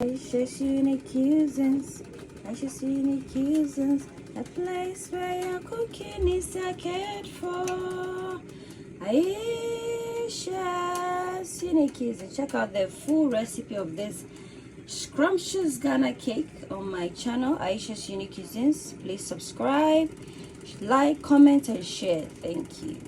Ayesha's unique cuisines, Ayesha's unique cuisines, a place where your cooking is cared for. Ayesha's unique cuisines. Check out the full recipe of this scrumptious Ghana cake on my channel, Ayesha's unique cuisines. Please subscribe, like, comment, and share. Thank you.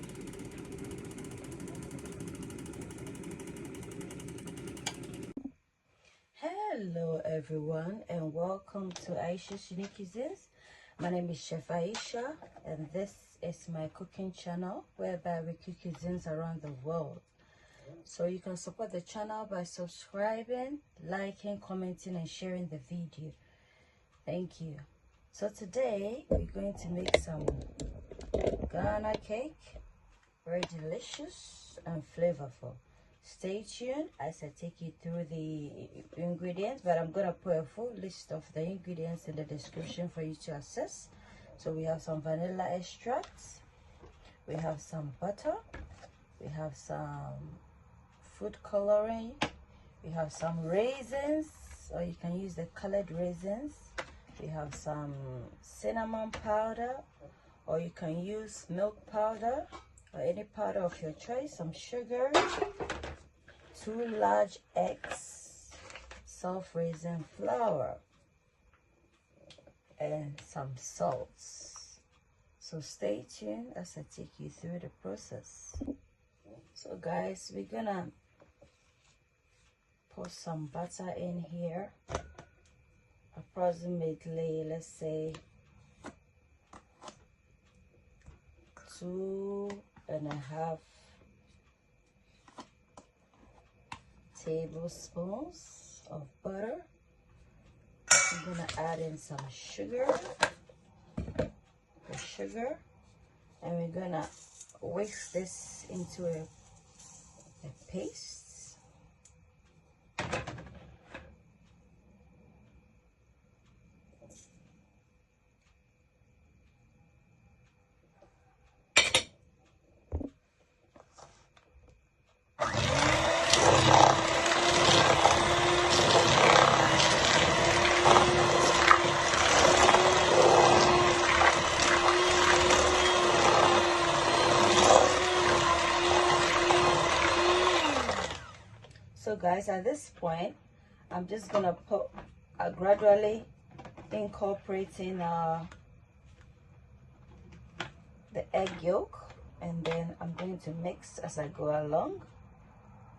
Hello everyone and welcome to Ayesha's Unique Cuisines. My name is Chef Ayesha and this is my cooking channel whereby we cook cuisines around the world. So you can support the channel by subscribing, liking, commenting and sharing the video. Thank you. So today we're going to make some Ghana cake, very delicious and flavorful. Stay tuned as I take you through the ingredients, but I'm gonna put a full list of the ingredients in the description for you to access. So we have some vanilla extracts, we have some butter, we have some food coloring, we have some raisins, or you can use the colored raisins, we have some cinnamon powder, or you can use milk powder or any powder of your choice, some sugar, 2 large eggs, soft raisin flour, and some salts. So stay tuned as I take you through the process. So guys, we're gonna put some butter in here, approximately, let's say 2.5 tablespoons of butter. I'm gonna add in some sugar, and we're gonna whisk this into a paste. So guys, at this point I'm just gonna put gradually incorporating the egg yolk, and then I'm going to mix as I go along,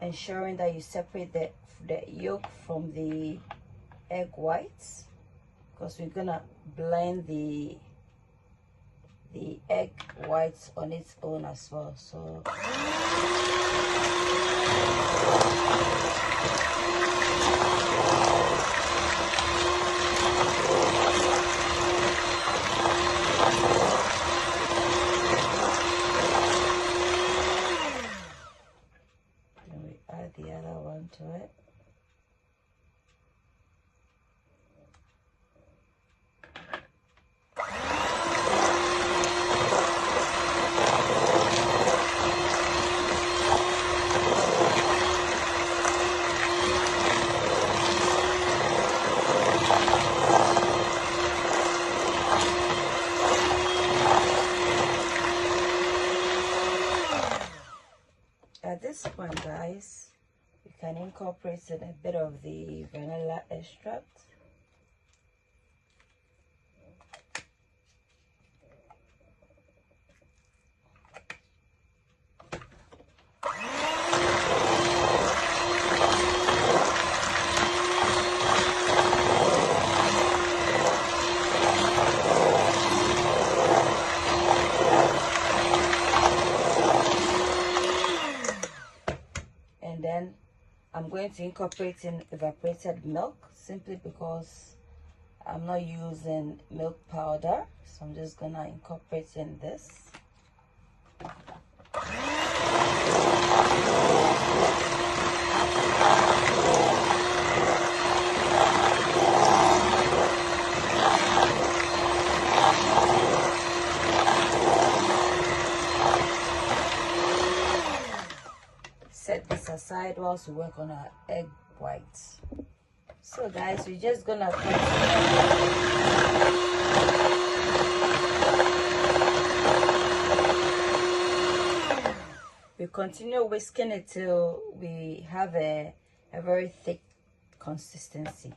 ensuring that you separate the yolk from the egg whites, because we're gonna blend the egg whites on its own as well. So then we add the other one to it. At this point, guys, you can incorporate a bit of the vanilla extract. And then I'm going to incorporate in evaporated milk, simply because I'm not using milk powder, so I'm just gonna incorporate in this. Set this aside whilst we work on our egg whites. So guys, we're just gonna continue whisking it till we have a very thick consistency.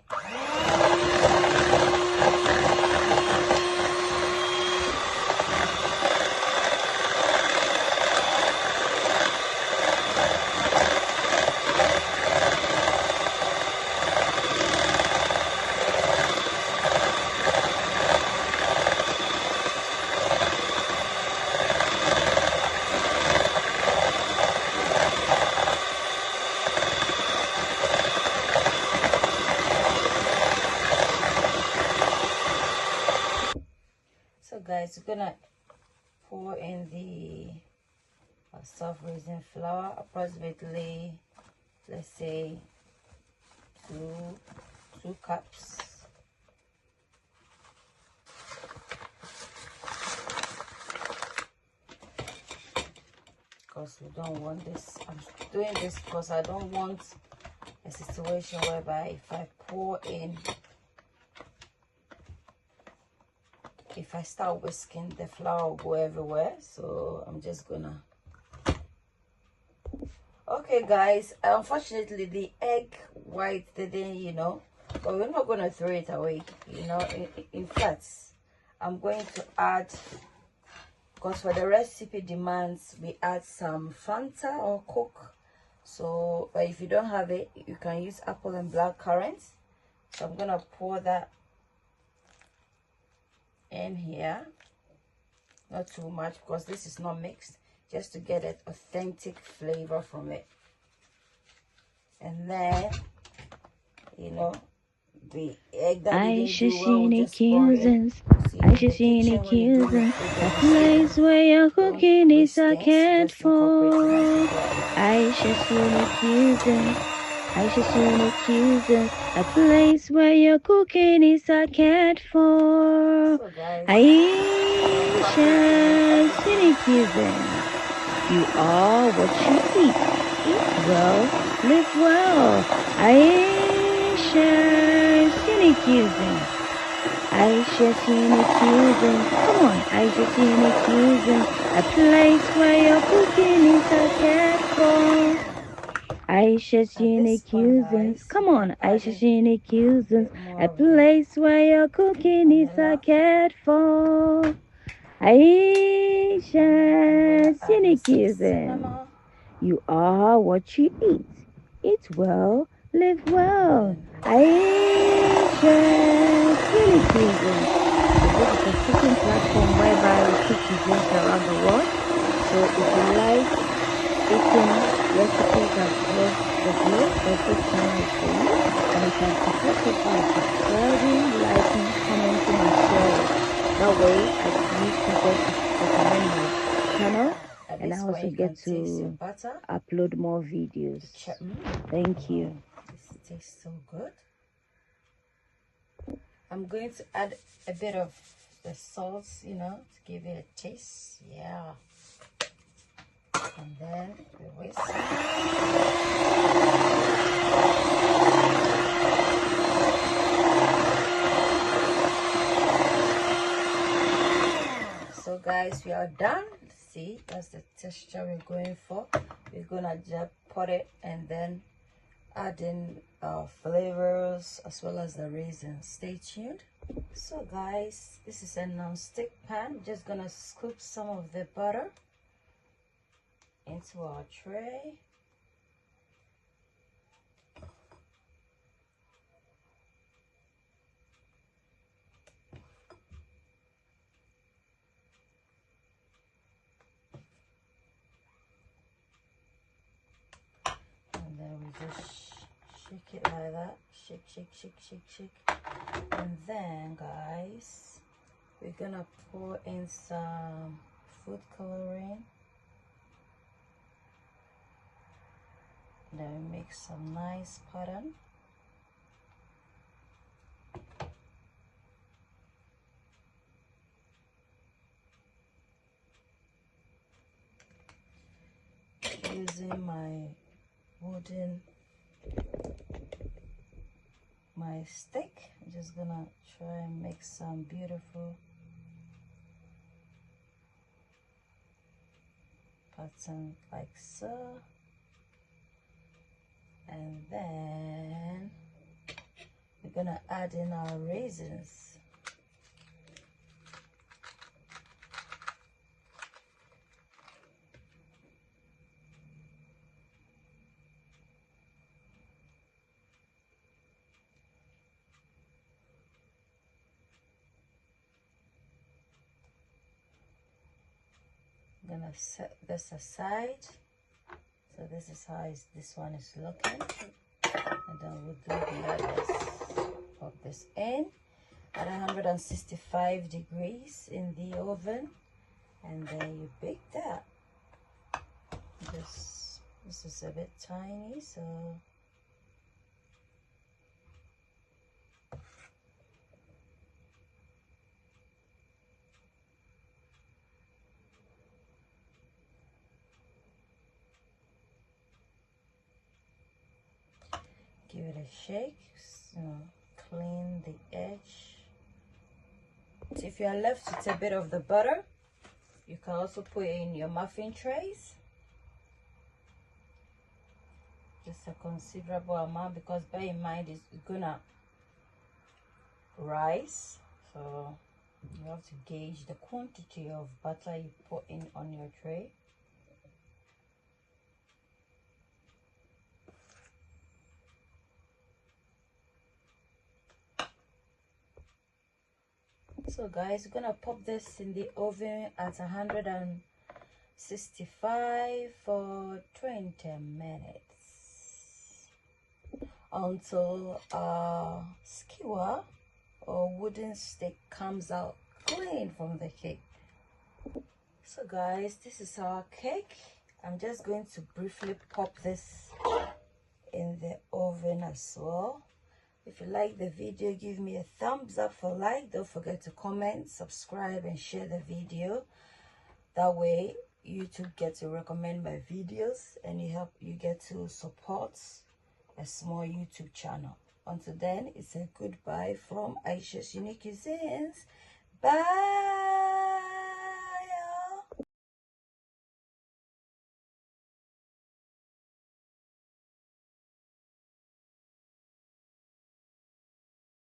So guys, we're gonna pour in the soft raisin flour, approximately, let's say, two cups. Because we don't want this. I'm doing this because I don't want a situation whereby if I pour in, if I start whisking, the flour will go everywhere. So I'm just gonna. Okay guys, unfortunately the egg white didn't, but we're not gonna throw it away, in fact I'm going to add, because for the recipe demands we add some Fanta or Coke. So but if you don't have it, you can use apple and black currants. So I'm gonna pour that in here, not too much because this is not mixed, just to get an authentic flavor from it. And then, the egg that we didn't do well, we'll just pour in. A place where your cooking is a cared for. Ayesha's unique cuisine. Ayesha's unique cuisine. A place where your cooking is a cared for. Ayesha's unique cuisine. You are what you eat. Eat well, live well. Ayesha's unique cuisine. Ayesha's unique cuisine. Come on, Ayesha's unique cuisine. A place where your cooking is a cared for. Ayesha's unique cuisine. Come on, Ayesha's unique cuisine. A place where your cooking is a cared for. Ayesha's unique cuisine. You are what you eat. Eat well, live well. Ayesha's unique cuisine. This is a cooking platform whereby we cook cuisines around the world. So if you like eating recipes that love the view, the good channel is for you. And you can support it by subscribing, liking, commenting, and sharing. That way I can use people to recommend my channel, and I also get to upload more videos. Thank you. This tastes so good. I'm going to add a bit of the salt, to give it a taste. Yeah. And then the whisk. So guys, we are done. See, that's the texture we're going for. We're gonna just put it and then add in our flavors as well as the raisins. Stay tuned. So guys, this is a non-stick pan. We're just gonna scoop some of the butter into our tray. And then we just shake it like that. Shake, shake, shake, shake, shake. And then guys, we're gonna pour in some food coloring. Then we make some nice pattern. Using my my stick. I'm just gonna try and make some beautiful pattern like so, and then we're gonna add in our raisins. I'm gonna set this aside. So this is how this one is looking, and then we'll do the others. Pop this in at 165 degrees in the oven, and then you bake that. This is a bit tiny, so give it a shake, clean the edge. If you are left with a bit of the butter, you can also put it in your muffin trays. Just a considerable amount, because bear in mind it's gonna rise, so you have to gauge the quantity of butter you put in on your tray. So guys, we're gonna pop this in the oven at 165 for 20 minutes until our skewer or wooden stick comes out clean from the cake. So guys, this is our cake. I'm just going to briefly pop this in the oven as well. If you like the video, give me a thumbs up for like. Don't forget to comment, subscribe, and share the video. That way YouTube gets to recommend my videos, and you get to support a small YouTube channel. Until then, it's a goodbye from Ayesha's Unique Cuisines. Bye.